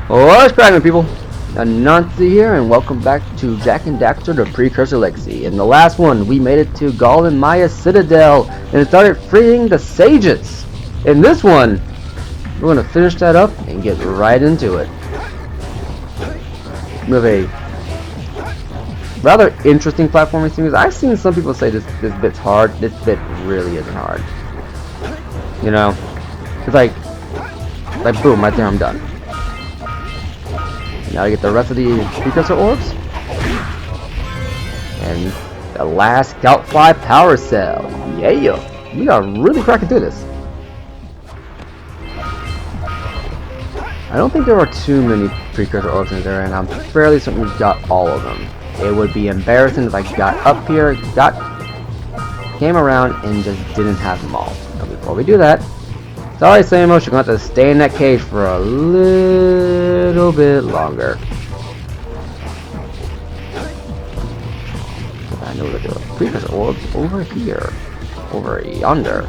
What's cracking, people? Anansi here, and welcome back to Jak and Daxter, the Precusor Legacy. In the last one, we made it to Gaul and Maya's Citadel, and started freeing the sages. In this one, we're going to finish that up and get right into it. We have a rather interesting platforming series. I've seen some people say this bit's hard. This bit really isn't hard. You know? It's like boom, right there, I'm done. Now I get the rest of the Precusor orbs. And the last Scoutfly power cell. Yeah! We are really cracking through this. I don't think there are too many Precusor orbs in there, and I'm fairly certain we've got all of them. It would be embarrassing if I got up here, came around, and just didn't have them all. But before we do that, sorry, Samus, you're going to have to stay in that cage for a little bit longer. I know that there are Precusor orbs over here. Over yonder.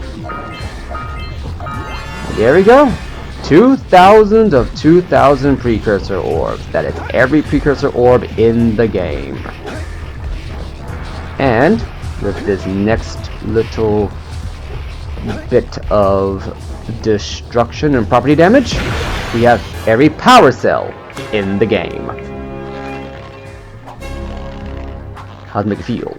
There we go. 2,000 of 2,000 Precusor orbs. That is every Precusor orb in the game. And with this next little bit of destruction and property damage, we have every power cell in the game. How's it make you feel?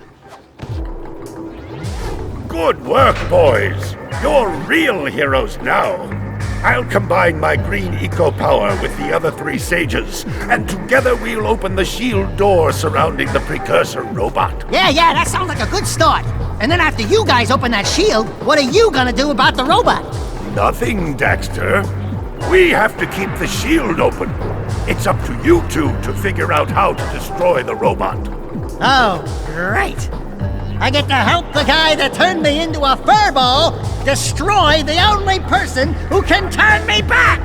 Good work, boys! You're real heroes now! I'll combine my green eco power with the other three sages, and together we'll open the shield door surrounding the Precusor robot. Yeah, that sounds like a good start. And then after you guys open that shield, what are you gonna do about the robot? Nothing, Daxter. We have to keep the shield open. It's up to you two to figure out how to destroy the robot. Oh, right. I get to help the guy that turned me into a furball destroy the only person who can turn me back!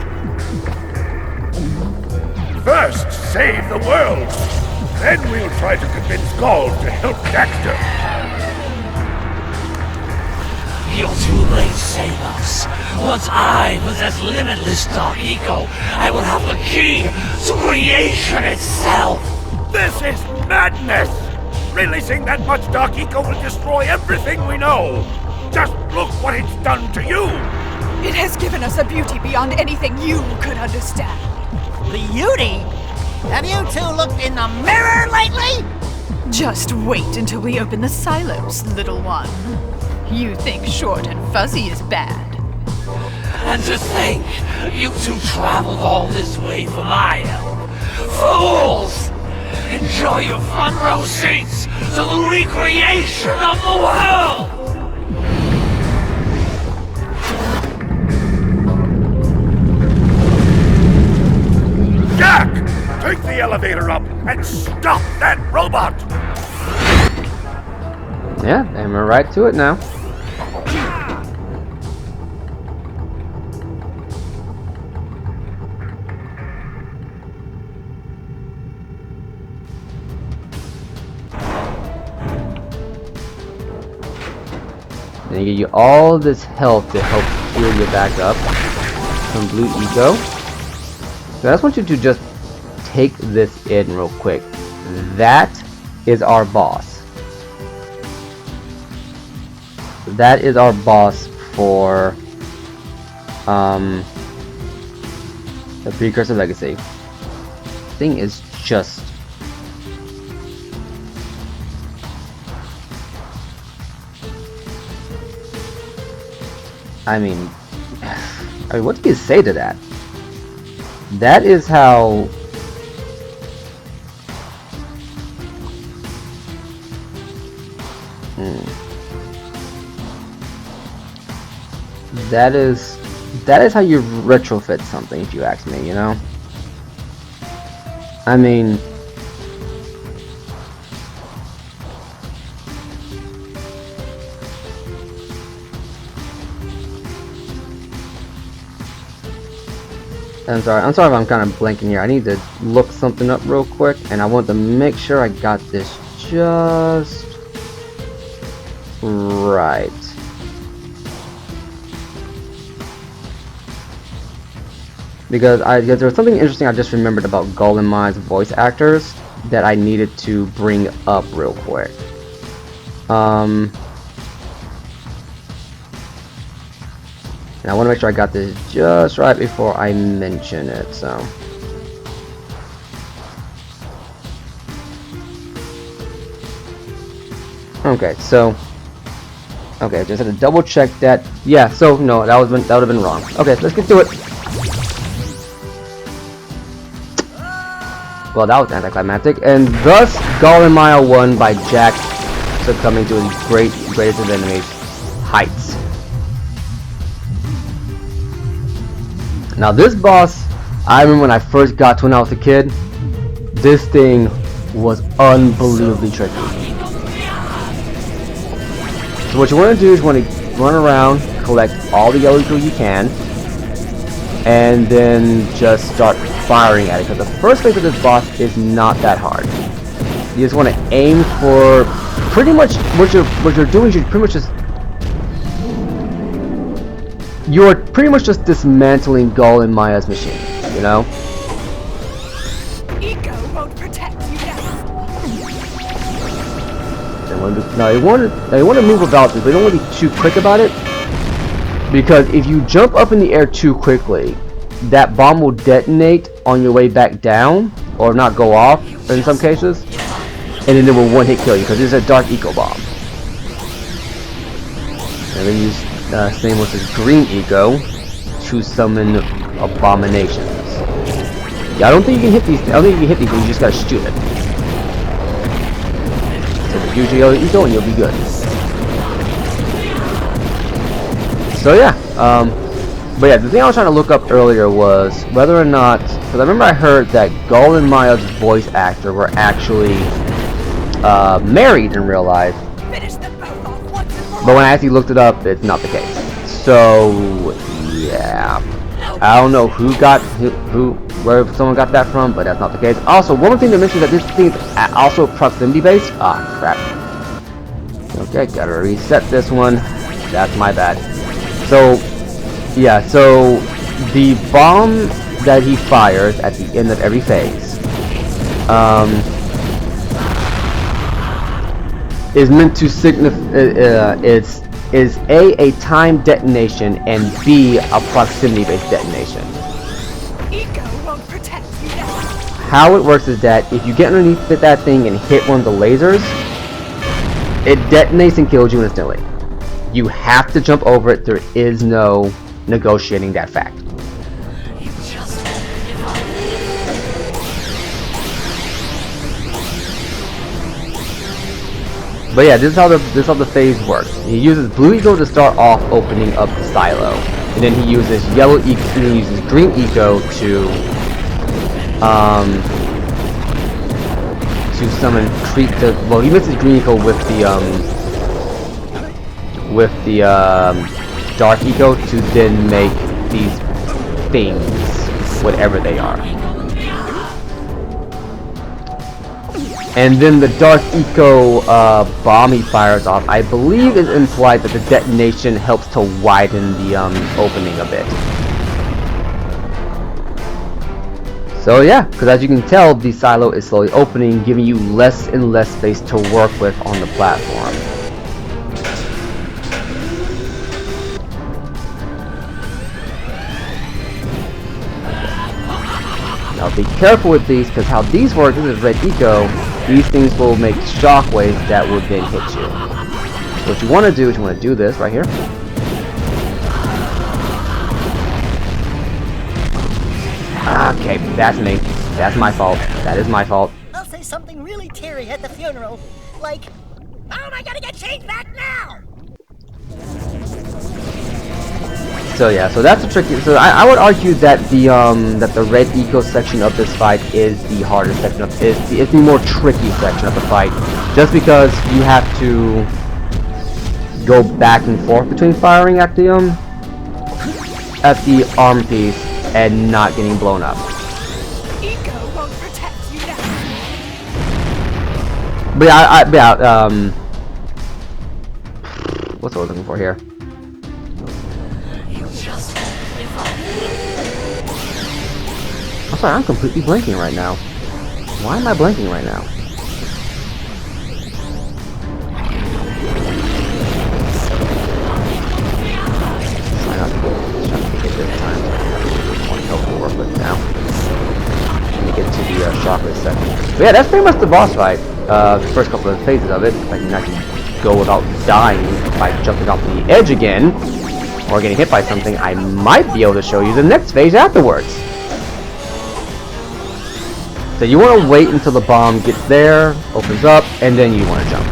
First, save the world. Then we'll try to convince Gaul to help Daxter. You're too late, Samus. Once I possess limitless Dark Eco, I will have the key to creation itself. This is madness! Releasing that much Dark Eco will destroy everything we know! Just look what it's done to you! It has given us a beauty beyond anything you could understand. Beauty? Have you two looked in the mirror lately? Just wait until we open the silos, little one. You think short and fuzzy is bad. And to think, you two traveled all this way for my help. Fools! Enjoy your front row seats to the recreation of the world! Jak! Take the elevator up and stop that robot! Yeah, and we're right to it now. And they give you all this health to help heal you back up. Some blue eco. So I just want you to just take this in real quick. That is our boss. That is our boss for the Precusor Legacy. Thing is just I mean, what do you say to that? That is how that is how you retrofit something, if you ask me, you know? I mean, I'm sorry if I'm kind of blanking here. I need to look something up real quick, and I want to make sure I got this just right. because there was something interesting I just remembered about Golemai's voice actors that I needed to bring up real quick. And I want to make sure I got this just right before I mention it, so. Okay, so. Okay, just had to double check that. Yeah, so no, that would have been wrong. Okay, let's get to it. Well, that was anticlimactic, and thus Golemai won by Jak succumbing to his greatest of enemies, heights. Now this boss, I remember when I first got to when I was a kid, this thing was unbelievably tricky. So what you want to do is you want to run around, collect all the yellow Iko you can, and then just start firing at it, because the first phase of this boss is not that hard. You just want to aim for pretty much what you're doing is you're pretty much just dismantling Golemai's machine, you know? Ego won't protect you Now you want to move about this, but you don't want to be too quick about it, because if you jump up in the air too quickly, that bomb will detonate on your way back down, or not go off in some cases, and then it will one-hit kill you because it's a dark Iko bomb. And then use same with this green Iko to summon abominations. Yeah, I don't think you can hit these. I don't think you can hit these. You just gotta shoot it. So just use your yellow Iko and you'll be good. So yeah, but yeah, the thing I was trying to look up earlier was whether or not, because I remember I heard that Golemai's voice actor were actually married in real life, but when I actually looked it up, it's not the case. So yeah, I don't know where someone got that from, but that's not the case. Also, one more thing to mention is that this thing is also proximity based. Ah, crap. Okay, gotta reset this one. That's my bad. So yeah, so the bomb that he fires at the end of every phase is meant to signify is a time detonation, and B, a proximity based detonation. Ego won't protect you now. How it works is that if you get underneath that thing and hit one of the lasers, it detonates and kills you instantly. You have to jump over it. There is no negotiating that fact. But yeah, this is how the phase works. He uses blue Iko to start off opening up the silo, and then he uses yellow Iko, and he uses green Iko to summon well, he mixes green Iko with the dark Iko to then make these things, whatever they are. And then the dark Iko bomb he fires off, I believe is implied that the detonation helps to widen the opening a bit. So yeah, because as you can tell, the silo is slowly opening, giving you less and less space to work with on the platform. Now be careful with these, because how these work, this is red Iko, these things will make shockwaves that will then hit you. What you want to do is you want to do this right here. Okay, that's me. That's my fault. That is my fault. I'll say something really teary at the funeral, like, "How am I gonna get change back now?" So yeah, so that's a tricky. So I would argue that the red Iko section of this fight is the hardest section of it's the more tricky section of the fight, just because you have to go back and forth between firing at the arm piece and not getting blown up. Ego won't protect you now. But what's what we're looking for here? sorry, I'm completely blanking right now. Why am I blanking right now? Try not to get this time. One health to work with now. Let me get to the chakra second. But yeah, that's pretty much the boss fight. The first couple of phases of it. If I can actually go without dying by jumping off the edge again, or getting hit by something, I might be able to show you the next phase afterwards. So you want to wait until the bomb gets there, opens up, and then you want to jump.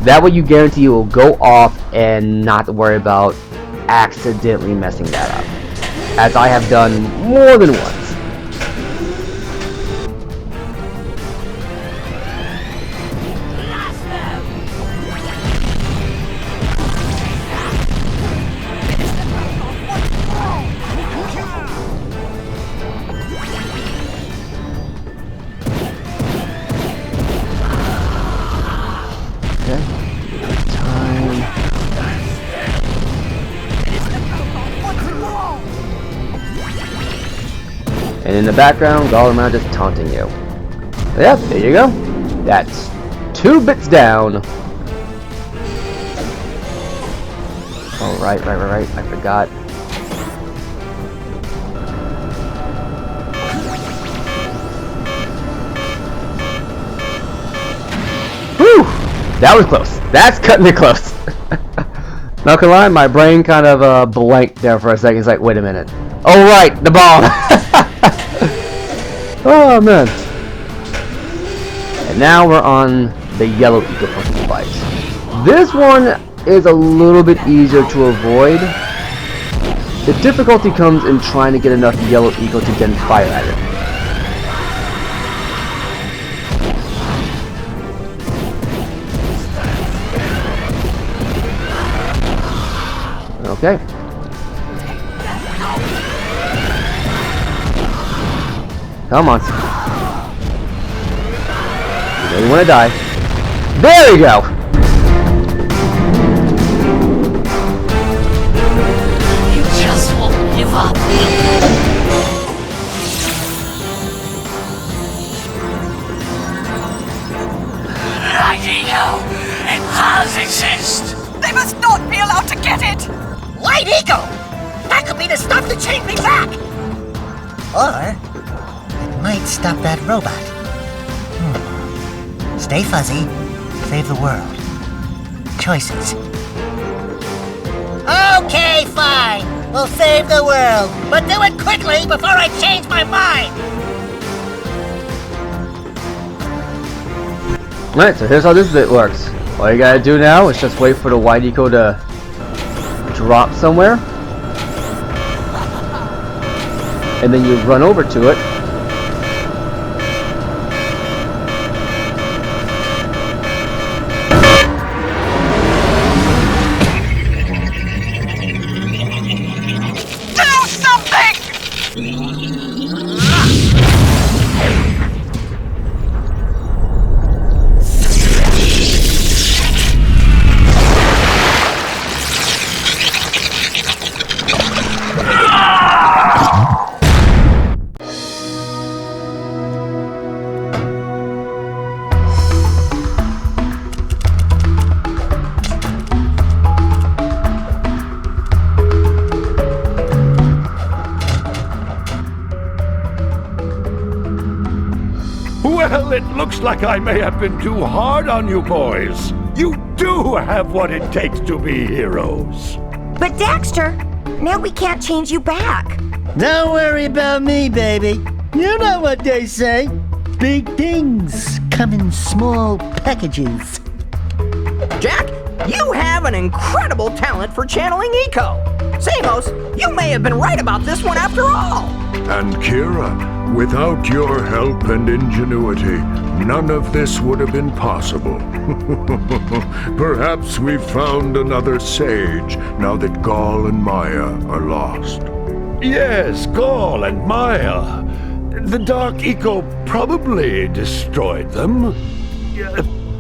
That way you guarantee you will go off and not worry about accidentally messing that up, as I have done more than once. And in the background, Golemon just taunting you. Yep, there you go. That's 2 bits down. Oh, right. I forgot. Whew! That was close. That's cutting it close. Not gonna lie, my brain kind of blanked there for a second. It's like, wait a minute. Oh, right, the bomb. Oh man. And now we're on the yellow eco Pokemon fight. This one is a little bit easier to avoid. The difficulty comes in trying to get enough yellow eco to then fire at it. Okay. Come on. You know you want to die. There you go! You just won't give up. Light-Eco, it does exist. They must not be allowed to get it! Light Eco! That could be the stuff to change me back! Or it might stop that robot. Stay fuzzy, save the world. Choices. Okay, fine. We'll save the world, but do it quickly before I change my mind! Alright, so here's how this bit works. All you gotta do now is just wait for the white eco to drop somewhere. And then you run over to it. Do something! Well, it looks like I may have been too hard on you boys. You do have what it takes to be heroes. But Daxter, now we can't change you back. Don't worry about me, baby. You know what they say. Big things come in small packages. Jack, you have an incredible talent for channeling eco. Samos, you may have been right about this one after all. And Kira, without your help and ingenuity, none of this would have been possible. Perhaps we've found another sage now that Gaul and Maya are lost. Yes, Gaul and Maya. The Dark Eco probably destroyed them.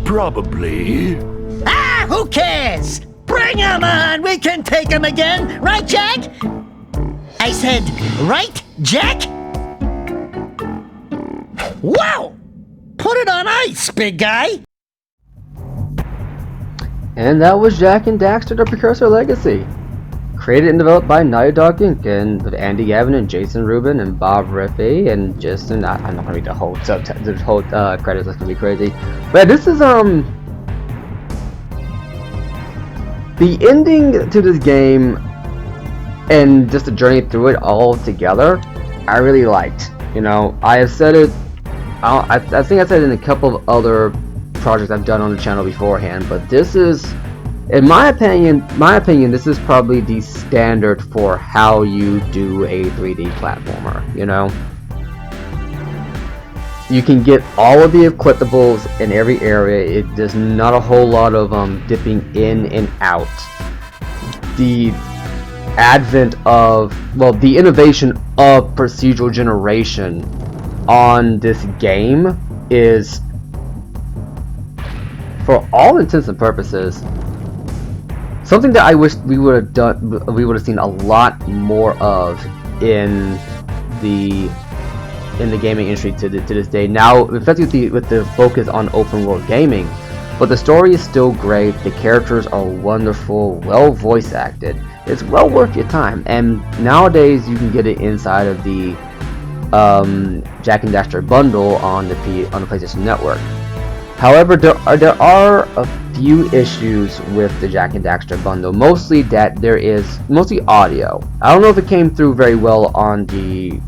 Probably. Ah, who cares? Bring 'em on! We can take 'em again, right, Jack? I said, right, Jack? Thanks, big guy. And that was Jak and Daxter: The Precusor Legacy. Created and developed by Naughty Dog Inc. and with Andy Gavin and Jason Rubin and Bob Riffey and Justin. I'm not gonna read the whole credits. That's gonna be crazy. But this is the ending to this game and just the journey through it all together. I really liked. You know, I have said it. I think I said it in a couple of other projects I've done on the channel beforehand, but this is, in my opinion, this is probably the standard for how you do a 3D platformer. You know, you can get all of the equipables in every area. There's not a whole lot of dipping in and out. The advent of, well, the innovation of procedural generation on this game is, for all intents and purposes, something that I wish we would have done. We would have seen a lot more of in the gaming industry to this day. Now, especially with the focus on open world gaming, but the story is still great. The characters are wonderful, well voice acted. It's well worth your time. And nowadays, you can get it inside of the Jak and Daxter bundle on the PlayStation Network. However, there are a few issues with the Jak and Daxter bundle. Mostly audio. I don't know if it came through very well on the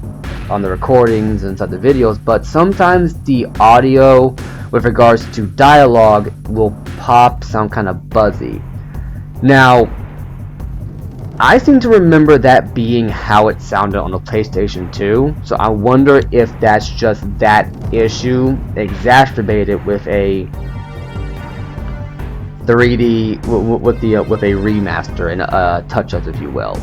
recordings and inside the videos, but sometimes the audio with regards to dialogue will sound kind of buzzy. Now, I seem to remember that being how it sounded on the PlayStation 2, so I wonder if that's just that issue exacerbated with a 3D with a remaster and touch-ups, if you will.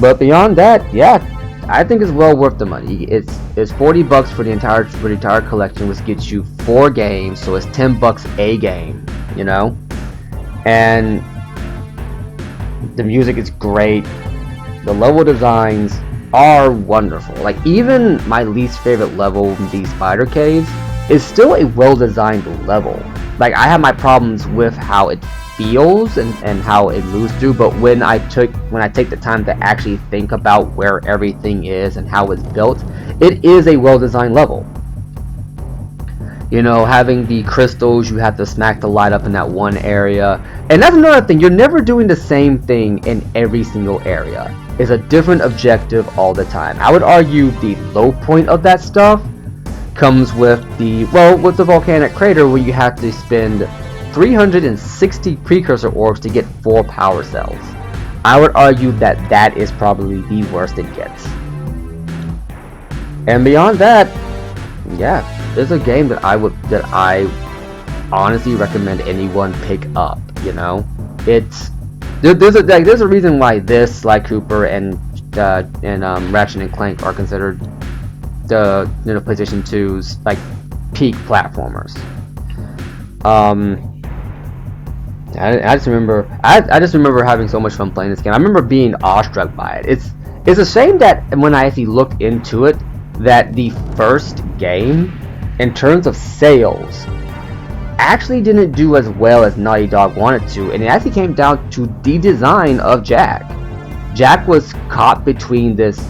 But beyond that, yeah, I think it's well worth the money. It's $40 for the entire collection, which gets you 4 games, so it's $10 a game, you know. And the music is great. The level designs are wonderful. Like, even my least favorite level, the Spider Caves, is still a well-designed level. Like, I have my problems with how it feels and how it moves through, but when I take the time to actually think about where everything is and how it's built, it is a well-designed level. You know, having the crystals, you have to smack the light up in that one area. And that's another thing, you're never doing the same thing in every single area. It's a different objective all the time. I would argue the low point of that stuff comes with the volcanic crater, where you have to spend 360 precursor orbs to get 4 power cells. I would argue that is probably the worst it gets. And beyond that, yeah, it's a game that I honestly recommend anyone pick up. You know, there's a reason why this, Sly Cooper, and Ratchet and Clank are considered the PlayStation 2's like peak platformers. I just remember having so much fun playing this game. I remember being awestruck by it. It's a shame that when I actually looked into it, that the first game, in terms of sales, actually didn't do as well as Naughty Dog wanted to, and it actually came down to the design of Jak. Jak was caught between this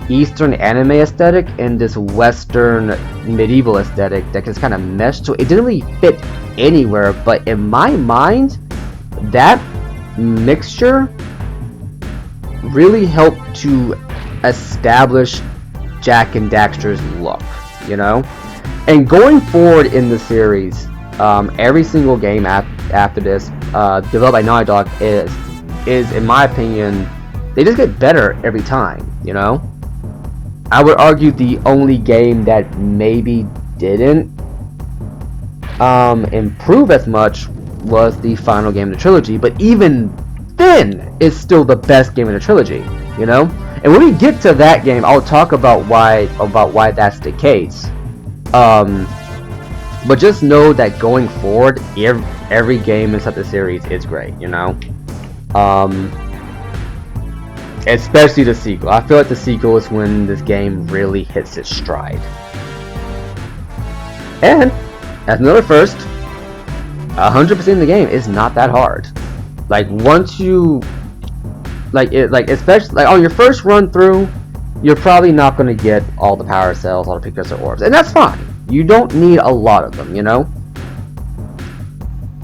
Eastern anime aesthetic and this Western medieval aesthetic that just kind of meshed, so it didn't really fit anywhere. But in my mind, that mixture really helped to establish Jak and Daxter's look, you know. And going forward in the series, every single game after this, developed by Naughty Dog, is in my opinion, they just get better every time, you know. I would argue the only game that maybe didn't improve as much was the final game of the trilogy, but even then, it's still the best game in the trilogy, you know. And when we get to that game, I'll talk about why that's the case. But just know that going forward, every game inside the series is great, you know. Especially the sequel. I feel like the sequel is when this game really hits its stride. And, as another first, 100% of the game is not that hard. Like, once you... especially on your first run through, you're probably not going to get all the power cells, all the Precusor orbs, and that's fine. You don't need a lot of them, you know?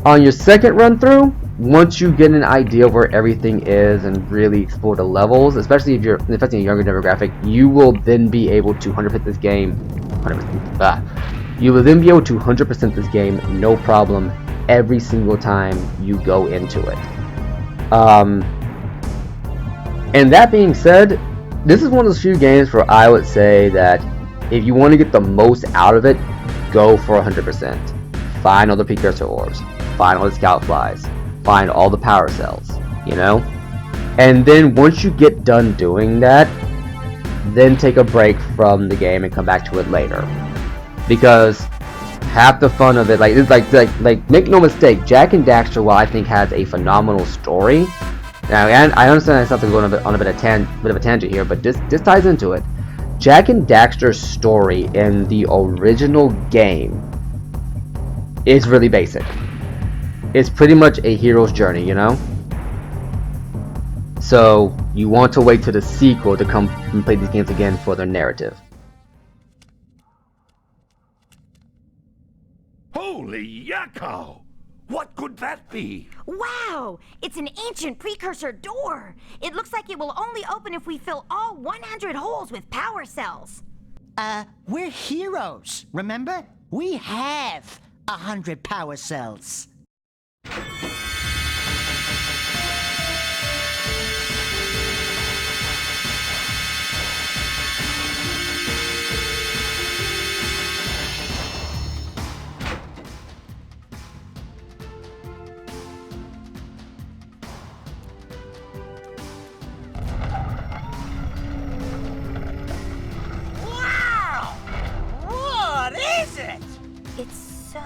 On your second run through, once you get an idea of where everything is and really explore the levels, especially if you're affecting a younger demographic, you will then be able to 100% this game. 100%. You will then be able to 100% this game, no problem, every single time you go into it. And that being said, this is one of those few games where I would say that if you want to get the most out of it, go for 100%. Find all the Precursor orbs, find all the Scout Flies, find all the power cells, you know? And then once you get done doing that, then take a break from the game and come back to it later. Because half the fun of it, make no mistake, Jak and Daxter, while I think has a phenomenal story, now, and I understand I have to go on a bit of a tangent here, but this ties into it. Jak and Daxter's story in the original game is really basic. It's pretty much a hero's journey, you know? So, you want to wait till the sequel to come and play these games again for their narrative. Holy yakko! What could that be? Wow! It's an ancient precursor door. It looks like it will only open if we fill all 100 holes with power cells. We're heroes, remember? We have 100 power cells. Wow! What is it? It's so